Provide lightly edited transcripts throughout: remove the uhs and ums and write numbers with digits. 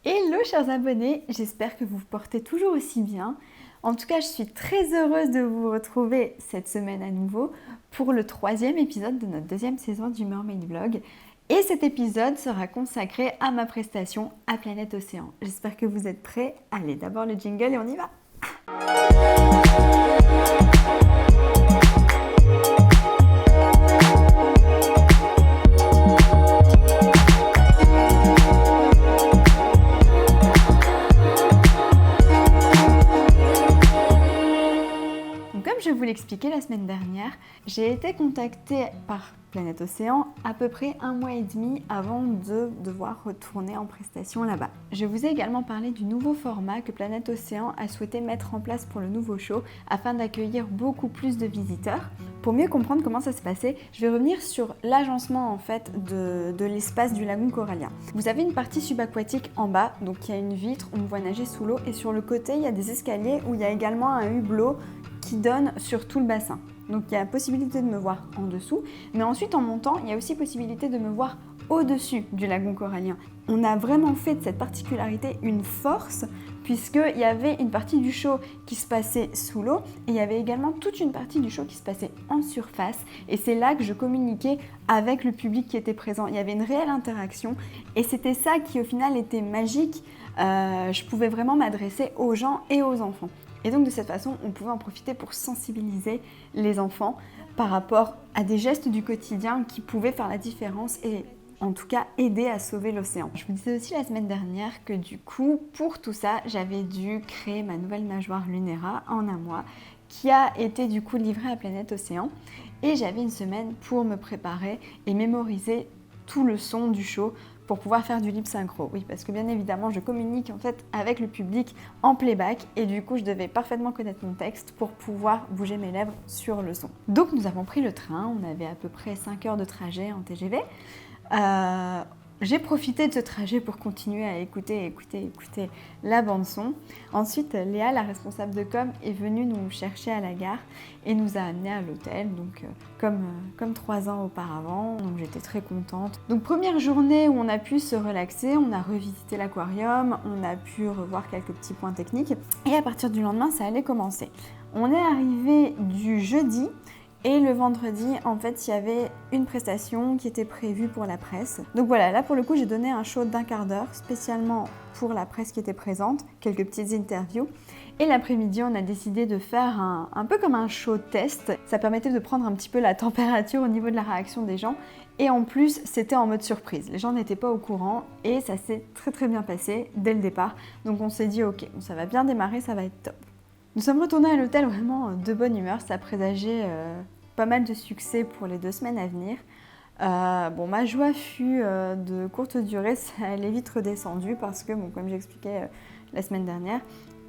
Hello chers abonnés, j'espère que vous vous portez toujours aussi bien. En tout cas, je suis très heureuse de vous retrouver cette semaine à nouveau pour le 3e épisode de notre 2e saison du Mermaid Vlog. Et cet épisode sera consacré à ma prestation à Planète Océan. J'espère que vous êtes prêts. Allez, d'abord le jingle et on y va. Comme je vous l'expliquais la semaine dernière, j'ai été contactée par Planète Océan à peu près 1 mois et demi avant de devoir retourner en prestation là-bas. Je vous ai également parlé du nouveau format que Planète Océan a souhaité mettre en place pour le nouveau show afin d'accueillir beaucoup plus de visiteurs. Pour mieux comprendre comment ça se passait, je vais revenir sur l'agencement en fait de l'espace du lagon corallien. Vous avez une partie subaquatique en bas, donc il y a une vitre, on me voit nager sous l'eau et sur le côté il y a des escaliers où il y a également un hublot qui donne sur tout le bassin. Donc il y a possibilité de me voir en dessous, mais ensuite en montant, il y a aussi possibilité de me voir au-dessus du lagon corallien. On a vraiment fait de cette particularité une force, puisqu'il y avait une partie du show qui se passait sous l'eau, et il y avait également toute une partie du show qui se passait en surface, et c'est là que je communiquais avec le public qui était présent. Il y avait une réelle interaction, et c'était ça qui au final était magique. Je pouvais vraiment m'adresser aux gens et aux enfants. Et donc de cette façon, on pouvait en profiter pour sensibiliser les enfants par rapport à des gestes du quotidien qui pouvaient faire la différence et en tout cas aider à sauver l'océan. Je vous disais aussi la semaine dernière que du coup, pour tout ça, j'avais dû créer ma nouvelle nageoire Lunera en un mois qui a été du coup livrée à Planète Océan et j'avais une semaine pour me préparer et mémoriser tout le son du show pour pouvoir faire du lip synchro. Oui, parce que bien évidemment, je communique en fait avec le public en playback et du coup, je devais parfaitement connaître mon texte pour pouvoir bouger mes lèvres sur le son. Donc, nous avons pris le train. On avait à peu près 5 heures de trajet en TGV. J'ai profité de ce trajet pour continuer à écouter la bande-son. Ensuite, Léa, la responsable de com, est venue nous chercher à la gare et nous a amenés à l'hôtel, donc comme 3 ans auparavant. Donc j'étais très contente. Donc première journée où on a pu se relaxer, on a revisité l'aquarium, on a pu revoir quelques petits points techniques. Et à partir du lendemain, ça allait commencer. On est arrivé du jeudi. Et le vendredi, en fait, il y avait une prestation qui était prévue pour la presse. Donc voilà, là pour le coup, j'ai donné un show d'1 quart d'heure, spécialement pour la presse qui était présente, quelques petites interviews. Et l'après-midi, on a décidé de faire un peu comme un show test. Ça permettait de prendre un petit peu la température au niveau de la réaction des gens. Et en plus, c'était en mode surprise. Les gens n'étaient pas au courant et ça s'est très bien passé dès le départ. Donc on s'est dit, ok, ça va bien démarrer, ça va être top. Nous sommes retournés à l'hôtel vraiment de bonne humeur, ça présageait pas mal de succès pour les 2 semaines à venir. Ma joie fut de courte durée, ça allait vite redescendu parce que, comme j'expliquais la semaine dernière,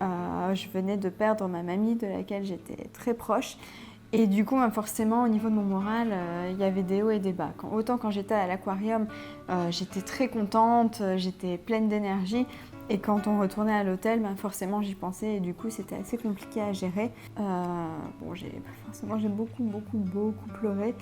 je venais de perdre ma mamie de laquelle j'étais très proche. Et du coup, forcément, au niveau de mon moral, il y avait des hauts et des bas. Autant quand j'étais à l'aquarium, j'étais très contente, j'étais pleine d'énergie. Et quand on retournait à l'hôtel, forcément j'y pensais et du coup c'était assez compliqué à gérer. J'ai beaucoup pleuré.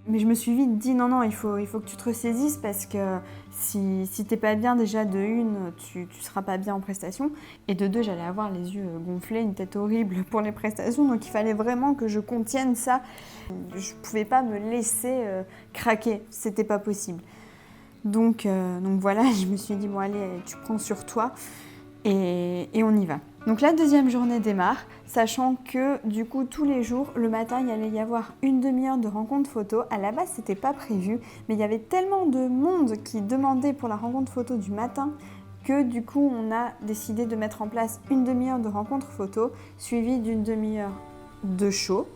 Mais je me suis vite dit non, il faut que tu te ressaisisses parce que si t'es pas bien déjà de une, tu seras pas bien en prestation. Et de deux, j'allais avoir les yeux gonflés, une tête horrible pour les prestations. Donc il fallait vraiment que je contienne ça. Je pouvais pas me laisser craquer, c'était pas possible. Donc voilà, je me suis dit bon allez, tu prends sur toi et on y va. Donc la 2e journée démarre, sachant que du coup tous les jours, le matin il allait y avoir une demi-heure de rencontre photo. À la base c'était pas prévu, mais il y avait tellement de monde qui demandait pour la rencontre photo du matin que du coup on a décidé de mettre en place une demi-heure de rencontre photo suivie d'une demi-heure de show.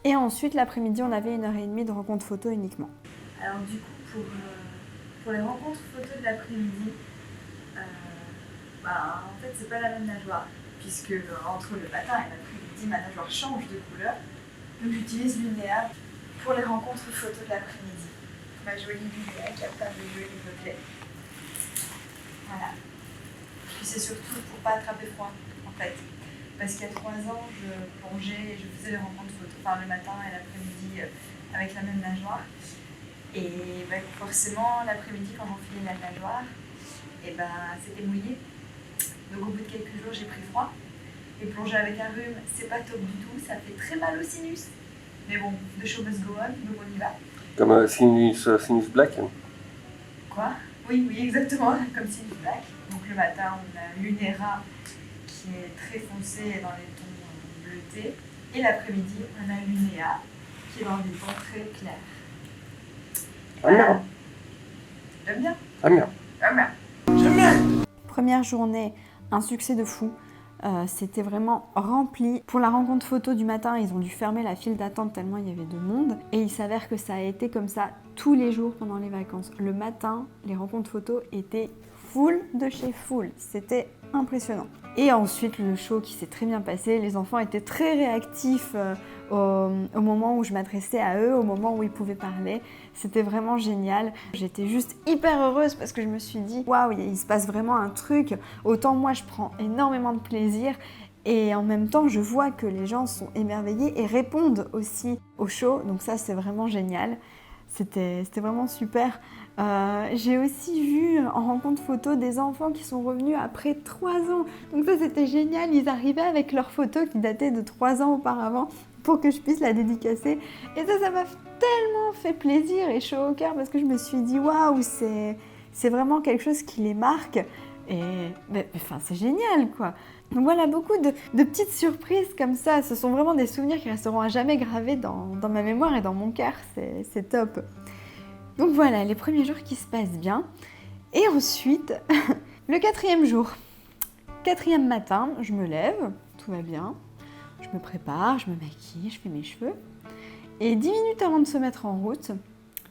Et ensuite l'après-midi on avait 1h30 de rencontre photo uniquement. Alors du coup pour les rencontres photos de l'après-midi, en fait c'est pas la même nageoire, puisque entre le matin et l'après-midi ma nageoire change de couleur. Donc j'utilise Lunea pour les rencontres photos de l'après-midi. Ma jolie Lunea qui a plein de jolis mots-clés. Voilà. Puis c'est surtout pour pas attraper froid en fait. Parce qu'il y a 3 ans je plongeais et je faisais les rencontres photos, le matin et l'après-midi avec la même nageoire. Et forcément l'après-midi quand j'enfilais la nageoire, et ben c'était mouillé. Donc au bout de quelques jours, j'ai pris froid. Et plonger avec un rhume, c'est pas top du tout, ça fait très mal au sinus. Mais bon, the show must go on, donc on y va. Comme un sinus black. Quoi? Oui, exactement, comme sinus black. Donc le matin, on a l'Unera qui est très foncé dans les tons bleutés. Et l'après-midi, on a l'Unea qui est dans des tons très clairs. Ah merde. J'aime bien. Ah merde. Ah merde. J'aime bien. Première journée, un succès de fou. C'était vraiment rempli. Pour la rencontre photo du matin, ils ont dû fermer la file d'attente tellement il y avait de monde. Et il s'avère que ça a été comme ça tous les jours pendant les vacances. Le matin, les rencontres photos étaient full de chez full. C'était impressionnant. Et ensuite, le show qui s'est très bien passé. Les enfants étaient très réactifs au moment où je m'adressais à eux, au moment où ils pouvaient parler. C'était vraiment génial. J'étais juste hyper heureuse parce que je me suis dit, waouh, il se passe vraiment un truc. Autant moi, je prends énormément de plaisir. Et en même temps, je vois que les gens sont émerveillés et répondent aussi au show. Donc ça, c'est vraiment génial. C'était vraiment super. J'ai aussi vu en rencontre photo des enfants qui sont revenus après 3 ans. Donc ça, c'était génial. Ils arrivaient avec leurs photos qui dataient de 3 ans auparavant pour que je puisse la dédicacer. Et ça m'a tellement fait plaisir et chaud au cœur parce que je me suis dit, waouh, c'est vraiment quelque chose qui les marque. Et enfin, c'est génial, quoi. Donc voilà, beaucoup de petites surprises comme ça. Ce sont vraiment des souvenirs qui resteront à jamais gravés dans ma mémoire et dans mon cœur. C'est top. Donc voilà, les premiers jours qui se passent bien. Et ensuite, le 4e jour. 4e matin, je me lève, tout va bien. Je me prépare, je me maquille, je fais mes cheveux. Et 10 minutes avant de se mettre en route,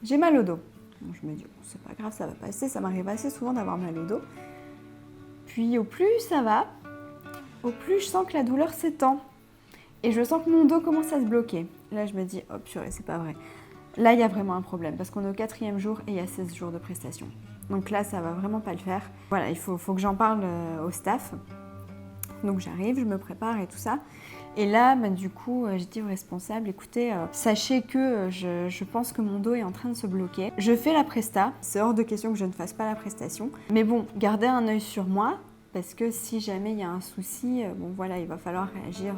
j'ai mal au dos. Donc je me dis, bon, c'est pas grave, ça va passer. Ça m'arrive assez souvent d'avoir mal au dos. Puis au plus ça va, au plus je sens que la douleur s'étend. Et je sens que mon dos commence à se bloquer. Là, je me dis, oh purée, c'est pas vrai. Là, il y a vraiment un problème parce qu'on est au 4e jour et il y a 16 jours de prestation. Donc là, ça va vraiment pas le faire. Voilà, il faut que j'en parle au staff. Donc j'arrive, je me prépare et tout ça. Et là, du coup, j'ai dit au responsable, écoutez, sachez que je pense que mon dos est en train de se bloquer. Je fais la presta, c'est hors de question que je ne fasse pas la prestation. Mais bon, gardez un œil sur moi, parce que si jamais il y a un souci, bon voilà, il va falloir réagir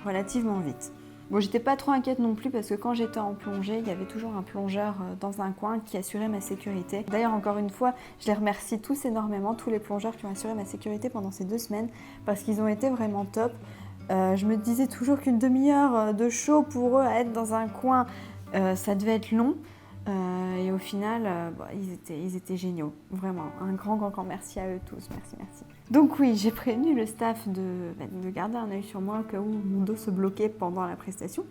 relativement vite. Bon, j'étais pas trop inquiète non plus parce que quand j'étais en plongée, il y avait toujours un plongeur dans un coin qui assurait ma sécurité. D'ailleurs, encore une fois, je les remercie tous énormément, tous les plongeurs qui ont assuré ma sécurité pendant ces 2 semaines, parce qu'ils ont été vraiment top. Je me disais toujours qu'une demi-heure de show pour eux à être dans un coin, ça devait être long. Et au final, ils étaient géniaux, vraiment. Un grand merci à eux tous, merci. Donc oui, j'ai prévenu le staff de garder un œil sur moi au cas où mon dos se bloquait pendant la prestation.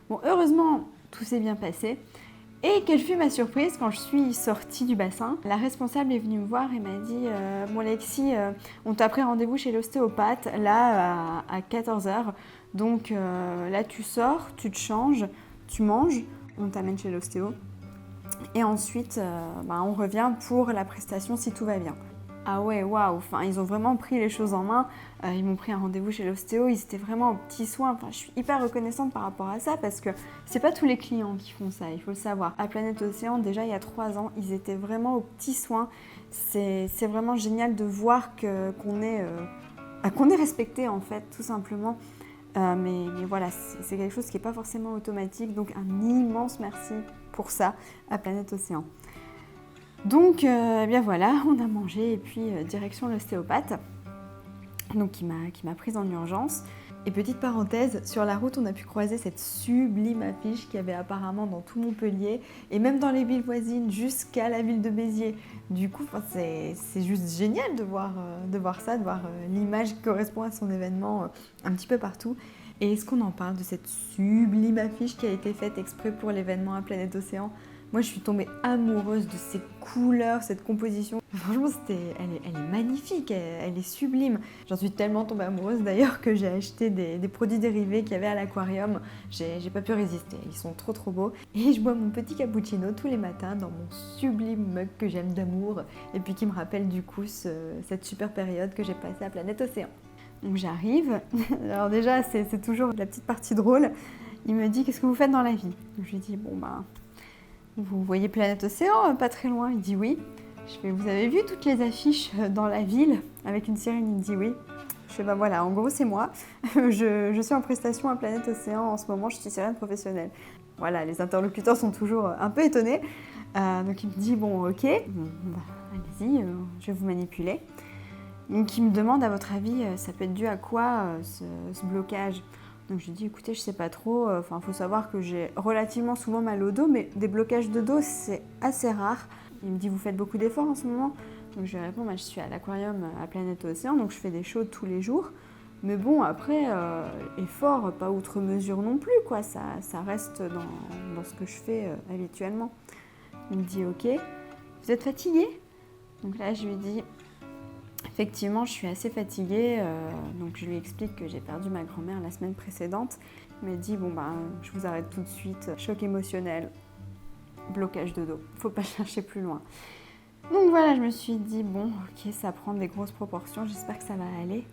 Bon, heureusement, tout s'est bien passé. Et quelle fut ma surprise quand je suis sortie du bassin. La responsable est venue me voir et m'a dit « Bon Lexi, on t'a pris rendez-vous chez l'ostéopathe, là, à 14h. Donc là, tu sors, tu te changes, tu manges, on t'amène chez l'ostéo. Et ensuite, on revient pour la prestation si tout va bien. » Ah ouais, waouh, enfin, ils ont vraiment pris les choses en main. Ils m'ont pris un rendez-vous chez l'ostéo, ils étaient vraiment aux petits soins. Enfin, je suis hyper reconnaissante par rapport à ça parce que c'est pas tous les clients qui font ça, il faut le savoir. À Planète Océan, déjà il y a 3 ans, ils étaient vraiment aux petits soins. C'est vraiment génial de voir qu'on est respecté en fait, tout simplement. Mais voilà, c'est quelque chose qui n'est pas forcément automatique. Donc un immense merci pour ça à Planète Océan. Donc, bien voilà, on a mangé et puis direction l'ostéopathe, donc qui m'a prise en urgence. Et petite parenthèse, sur la route, on a pu croiser cette sublime affiche qu'il y avait apparemment dans tout Montpellier et même dans les villes voisines jusqu'à la ville de Béziers. Du coup, c'est juste génial de voir ça, de voir l'image qui correspond à son événement un petit peu partout. Et est-ce qu'on en parle de cette sublime affiche qui a été faite exprès pour l'événement à Planète Océan ? Moi, je suis tombée amoureuse de ces couleurs, cette composition. Franchement, elle est magnifique, elle est sublime. J'en suis tellement tombée amoureuse d'ailleurs que j'ai acheté des produits dérivés qu'il y avait à l'aquarium. J'ai pas pu résister, ils sont trop beaux. Et je bois mon petit cappuccino tous les matins dans mon sublime mug que j'aime d'amour et puis qui me rappelle du coup cette super période que j'ai passée à Planète Océan. Donc j'arrive, alors déjà c'est toujours la petite partie drôle. Il me dit « Qu'est-ce que vous faites dans la vie ?» Je lui dis « Bon vous voyez Planète Océan, pas très loin ?» Il dit « Oui. » Je fais, vous avez vu toutes les affiches dans la ville avec une sirène? Il me dit oui. Je fais, bah voilà, en gros c'est moi. je suis en prestation à Planète Océan en ce moment, je suis sirène professionnelle. Voilà, les interlocuteurs sont toujours un peu étonnés. Donc il me dit, bon ok, bah, allez-y, je vais vous manipuler. Donc il me demande, à votre avis, ça peut être dû à quoi ce blocage? Donc je lui dis, écoutez, je sais pas trop, il faut savoir que j'ai relativement souvent mal au dos, mais des blocages de dos, c'est assez rare. Il me dit, vous faites beaucoup d'efforts en ce moment? Donc je lui réponds, je suis à l'aquarium à Planète Océan, donc je fais des shows tous les jours. Mais bon, après, effort, pas outre mesure non plus, quoi. Ça reste dans ce que je fais habituellement. Il me dit, ok, vous êtes fatigué? Donc là, je lui dis, effectivement, je suis assez fatiguée. Donc je lui explique que j'ai perdu ma grand-mère la semaine précédente. Il m'a dit, bon je vous arrête tout de suite. Choc émotionnel, blocage de dos. Faut pas chercher plus loin. Donc voilà, je me suis dit, bon, ok, ça prend des grosses proportions. J'espère que ça va aller.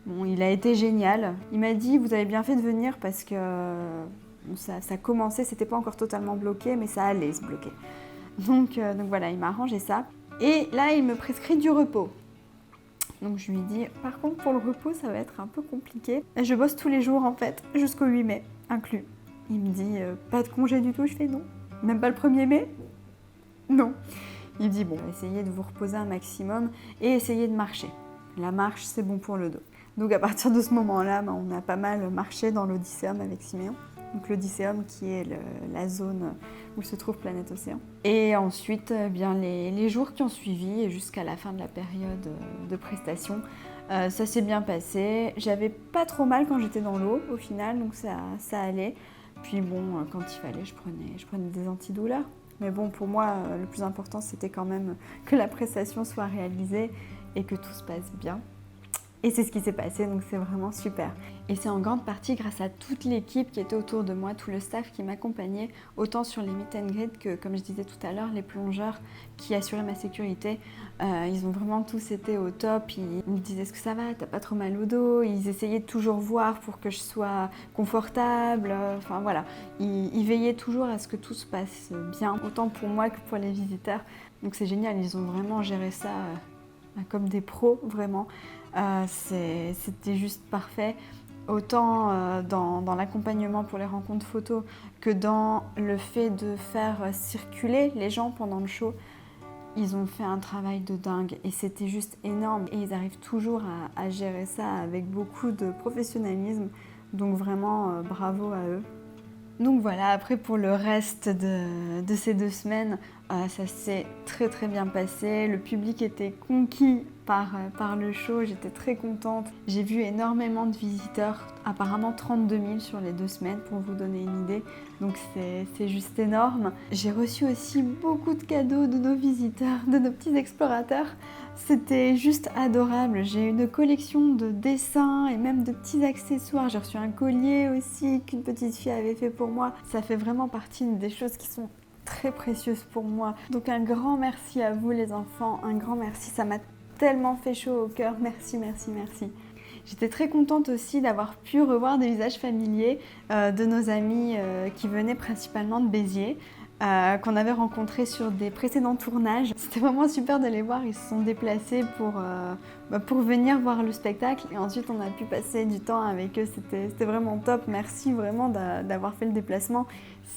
Bon, il a été génial. Il m'a dit, vous avez bien fait de venir parce que ça commençait, c'était pas encore totalement bloqué, mais ça allait se bloquer. Donc voilà, il m'a arrangé ça. Et là, il me prescrit du repos. Donc je lui dis, par contre, pour le repos, ça va être un peu compliqué. Je bosse tous les jours, en fait, jusqu'au 8 mai, inclus. Il me dit, pas de congé du tout? Je fais non. Même pas le 1er mai? Non. Il me dit, bon, essayez de vous reposer un maximum et essayez de marcher. La marche, c'est bon pour le dos. Donc à partir de ce moment-là, on a pas mal marché dans l'Odysseum avec Siméon. Donc l'Odysseum qui est la zone où se trouve Planète Océan. Et ensuite, les jours qui ont suivi jusqu'à la fin de la période de prestation, ça s'est bien passé. J'avais pas trop mal quand j'étais dans l'eau au final, donc ça allait. Puis bon, quand il fallait, je prenais des antidouleurs. Mais bon, pour moi, le plus important, c'était quand même que la prestation soit réalisée et que tout se passe bien. Et c'est ce qui s'est passé, donc c'est vraiment super. Et c'est en grande partie grâce à toute l'équipe qui était autour de moi, tout le staff qui m'accompagnait, autant sur les meet and greet que, comme je disais tout à l'heure, les plongeurs qui assuraient ma sécurité. Ils ont vraiment tous été au top. Ils me disaient, est-ce que ça va? T'as pas trop mal au dos? Ils essayaient de toujours voir pour que je sois confortable. Enfin voilà, ils veillaient toujours à ce que tout se passe bien, autant pour moi que pour les visiteurs. Donc c'est génial, ils ont vraiment géré ça comme des pros, vraiment. C'était juste parfait, autant dans l'accompagnement pour les rencontres photos que dans le fait de faire circuler les gens pendant le show. Ils ont fait un travail de dingue et c'était juste énorme et ils arrivent toujours à gérer ça avec beaucoup de professionnalisme, donc vraiment bravo à eux. Donc voilà, après pour le reste de ces 2 semaines, ça s'est très très bien passé. Le public était conquis par le show, j'étais très contente. J'ai vu énormément de visiteurs, apparemment 32 000 sur les 2 semaines pour vous donner une idée. Donc c'est juste énorme. J'ai reçu aussi beaucoup de cadeaux de nos visiteurs, de nos petits explorateurs. C'était juste adorable. J'ai une collection de dessins et même de petits accessoires. J'ai reçu un collier aussi qu'une petite fille avait fait pour moi. Ça fait vraiment partie des choses qui sont très précieuses pour moi. Donc un grand merci à vous les enfants, un grand merci. Ça m'a tellement fait chaud au cœur. Merci, merci, merci. J'étais très contente aussi d'avoir pu revoir des visages familiers de nos amis qui venaient principalement de Béziers. Qu'on avait rencontrés sur des précédents tournages. C'était vraiment super de les voir, ils se sont déplacés pour venir voir le spectacle et ensuite on a pu passer du temps avec eux, c'était vraiment top. Merci vraiment d'avoir fait le déplacement,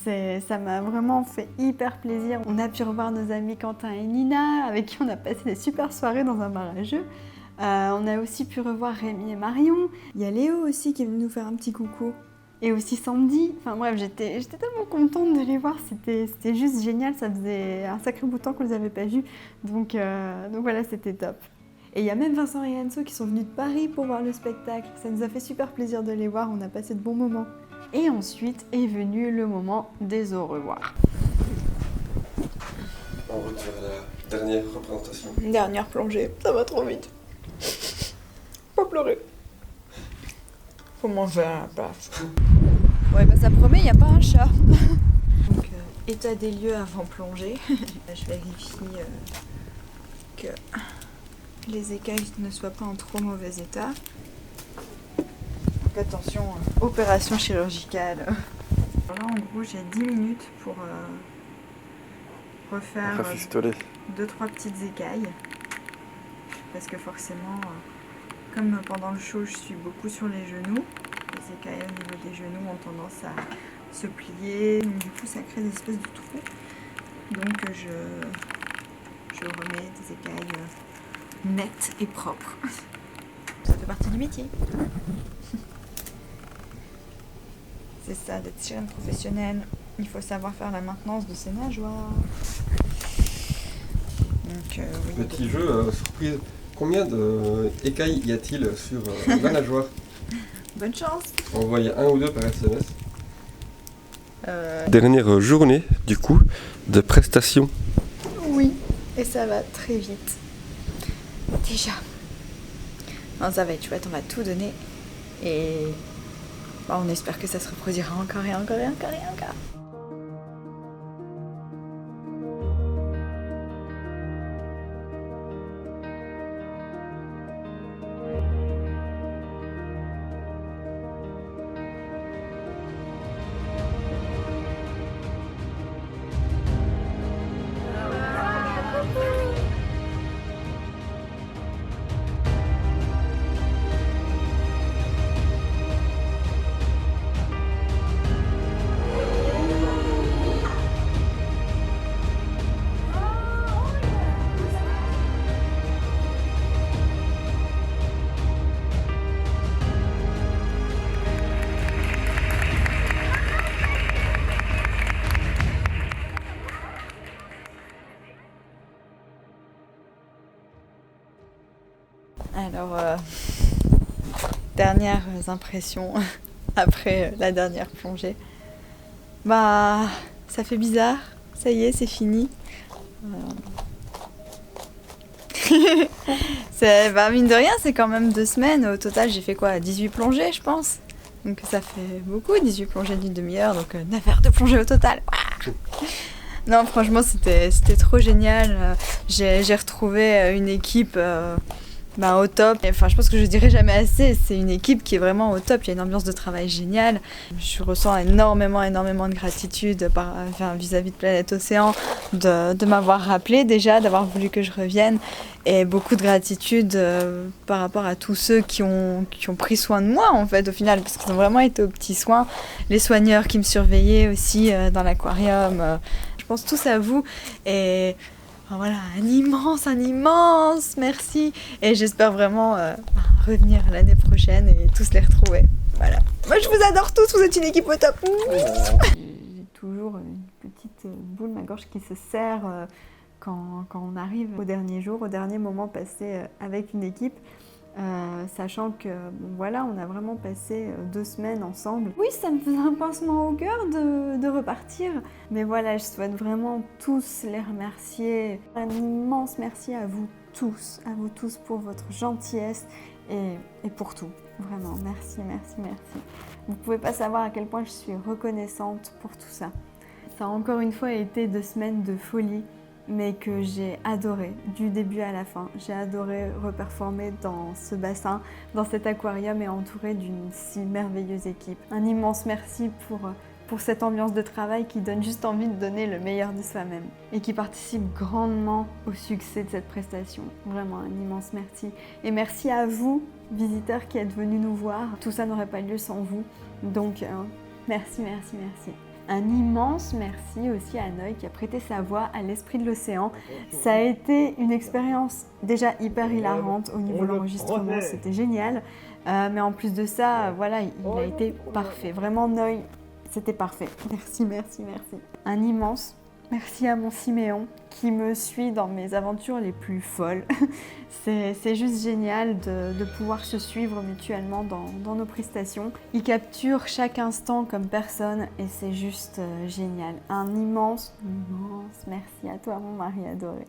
ça m'a vraiment fait hyper plaisir. On a pu revoir nos amis Quentin et Nina avec qui on a passé des super soirées dans un bar à jeux. On a aussi pu revoir Rémi et Marion. Il y a Léo aussi qui est venu nous faire un petit coucou. Et aussi Sandy, enfin bref, j'étais tellement contente de les voir, c'était juste génial, ça faisait un sacré bout de temps qu'on les avait pas vus, donc voilà, c'était top. Et il y a même Vincent et Anso qui sont venus de Paris pour voir le spectacle, ça nous a fait super plaisir de les voir, on a passé de bons moments. Et ensuite est venu le moment des au revoir. En route vers la dernière représentation. Une dernière plongée, ça va trop vite. Faut pleurer. Faut manger à la place. Ouais, bah ça promet, il n'y a pas un chat. Donc, état des lieux avant plongée. Je vérifie que les écailles ne soient pas en trop mauvais état. Donc attention, opération chirurgicale. Là, en gros, j'ai 10 minutes pour refaire... Rafistoler. 2-3 petites écailles. Parce que forcément, comme pendant le show, je suis beaucoup sur les genoux. Les écailles au niveau des genoux ont tendance à se plier. Donc, du coup, ça crée des espèces de trous. Donc, je remets des écailles nettes et propres. Ça fait partie du métier. C'est ça, d'être sirène professionnelle. Il faut savoir faire la maintenance de ses nageoires. Donc, oui, Petit jeu surprise. Combien d'écailles y a-t-il sur la nageoire? bonne chance. Envoyez 1 ou 2 par SMS. Dernière journée, du coup, de prestation. Oui, et ça va très vite. Déjà. Non, ça va être chouette, on va tout donner. Et on espère que ça se reproduira encore et encore et encore et encore. Alors, dernières impressions après la dernière plongée. Bah, ça fait bizarre. Ça y est, c'est fini. Mine de rien, c'est quand même 2 semaines. Au total, j'ai fait quoi? 18 plongées, je pense. Donc ça fait beaucoup, 18 plongées d'une demi-heure. Donc 9 heures de plongée au total. Non, franchement, c'était trop génial. J'ai retrouvé une équipe au top. Enfin, je pense que je dirais jamais assez. C'est une équipe qui est vraiment au top. Il y a une ambiance de travail géniale. Je ressens énormément de gratitude vis-à-vis de Planète Océan de m'avoir rappelé déjà, d'avoir voulu que je revienne. Et beaucoup de gratitude par rapport à tous ceux qui ont pris soin de moi, en fait, au final, parce qu'ils ont vraiment été aux petits soins. Les soigneurs qui me surveillaient aussi dans l'aquarium. Je pense tous à vous. Et voilà, un immense merci. Et j'espère vraiment revenir l'année prochaine et tous les retrouver. Voilà. Moi, je vous adore tous, vous êtes une équipe au top. J'ai toujours une petite boule ma gorge qui se serre quand on arrive au dernier jour, au dernier moment passé avec une équipe. Sachant que on a vraiment passé 2 semaines ensemble. Oui, ça me faisait un pincement au cœur de repartir. Mais voilà, je souhaite vraiment tous les remercier. Un immense merci à vous tous pour votre gentillesse et pour tout. Vraiment, merci. Vous ne pouvez pas savoir à quel point je suis reconnaissante pour tout ça. Ça a encore une fois été 2 semaines de folie, mais que j'ai adoré du début à la fin. J'ai adoré reperformer dans ce bassin, dans cet aquarium et entouré d'une si merveilleuse équipe. Un immense merci pour cette ambiance de travail qui donne juste envie de donner le meilleur de soi-même et qui participe grandement au succès de cette prestation. Vraiment un immense merci. Et merci à vous, visiteurs qui êtes venus nous voir. Tout ça n'aurait pas lieu sans vous. Donc merci. Un immense merci aussi à Noé qui a prêté sa voix à l'Esprit de l'Océan. Ça a été une expérience déjà hyper hilarante au niveau de l'enregistrement, c'était génial. Mais en plus de ça, il a été parfait. Vraiment, Noé, c'était parfait. Merci. Un immense merci à mon Siméon qui me suit dans mes aventures les plus folles. C'est juste génial de pouvoir se suivre mutuellement dans nos prestations. Il capture chaque instant comme personne et c'est juste génial. Un immense merci à toi mon mari adoré.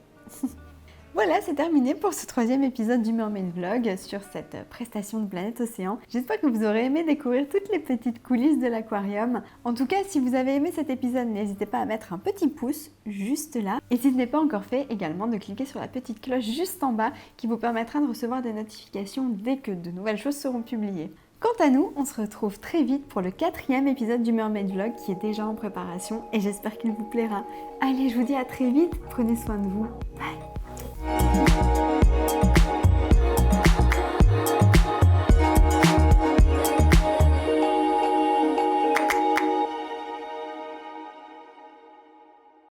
Voilà, c'est terminé pour ce 3e épisode du Mermaid Vlog sur cette prestation de Planète Océan. J'espère que vous aurez aimé découvrir toutes les petites coulisses de l'aquarium. En tout cas, si vous avez aimé cet épisode, n'hésitez pas à mettre un petit pouce juste là. Et si ce n'est pas encore fait, également de cliquer sur la petite cloche juste en bas qui vous permettra de recevoir des notifications dès que de nouvelles choses seront publiées. Quant à nous, on se retrouve très vite pour le 4e épisode du Mermaid Vlog qui est déjà en préparation et j'espère qu'il vous plaira. Allez, je vous dis à très vite, prenez soin de vous. Bye.